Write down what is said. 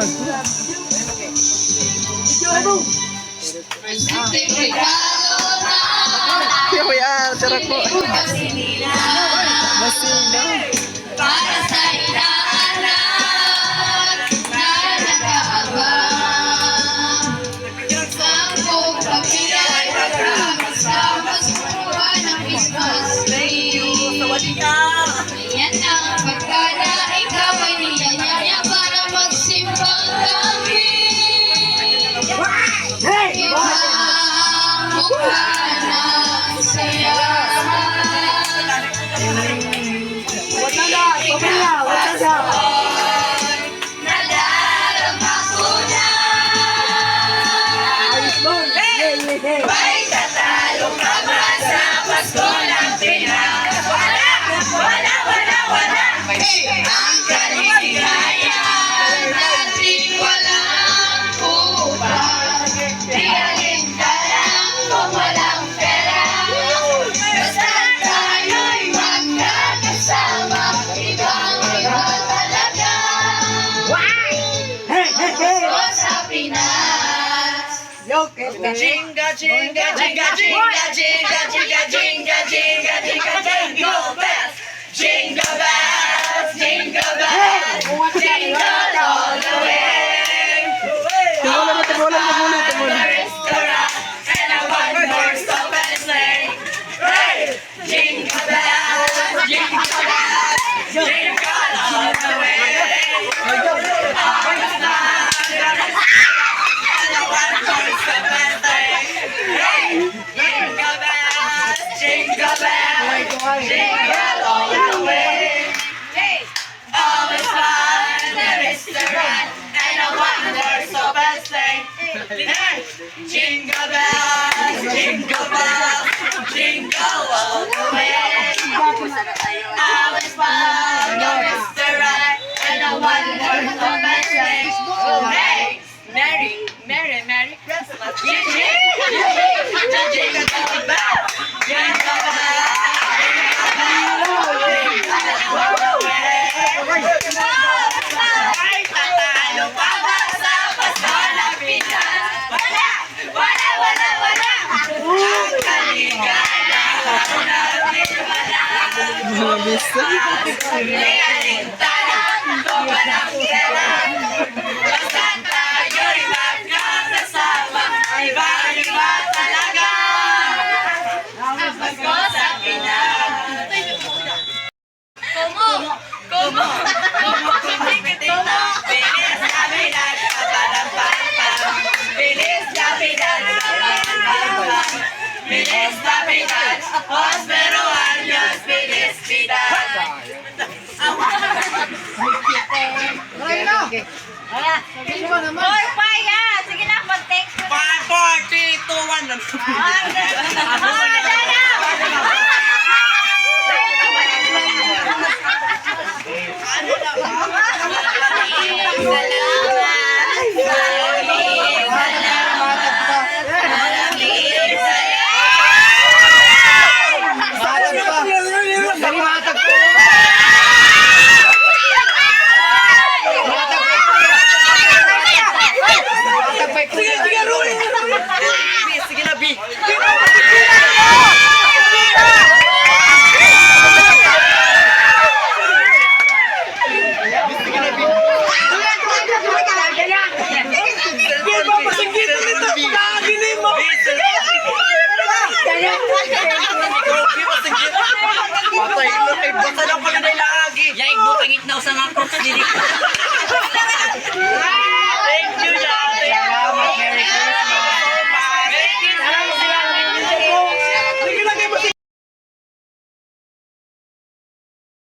vlog. Kaya tara ko. Masina. Para sa inaanak na nag-aabang. Sampung kami ay magkakasama sa buwan ng Christmas Day. Ayan ang pagkala, ikaw ay niyayaya para magsimbang kami. Ibang mukha ng saya. Nadarama ko na may tatalo ka ba sa Pasko ng Pinas? Wala. Ang kaligaya natin walang upang. Realin ka lang kung walang pera. Basta tayo'y magkakasama, ibang-iba talaga. Pasko sa Pinas. Jinga, jinga, jinga, jinga, jinga, jinga, jinga, jinga, jinga, jingle bells. Jingle bells, jingle bells, jingle all the way. Tumulan mo muna. Restaurant and a one-horse open sleigh. Hey, jingle bells, jingle bells, jingle all the way. Jingle bells, jingle all the way. Hey, always fun, there is the run, and a one-horse open sleigh. Hey, jingle bells, jingle all the way. Always fun, there is the run, and a one-horse open sleigh. Hey, Merry Christmas. Jingle bells, jingle bells. Ay, tatalo pa ba sa Pasko ng Pinas? Wala. Ang kaligaya natin wala. Realin talang kung walang pera. Basta tayo'y magkakasama, iba-iba talaga. Ang Pasko sa Pinas. Como, kumikitina. Bilis Navidad, kapalampalpal. Bilis Navidad, kapalampalpal. Bilis Navidad, prospero años, bilis Navidad. Hoy, Paya! Sige na, pag-thanks mo. 5, 4, 3, 2, 1.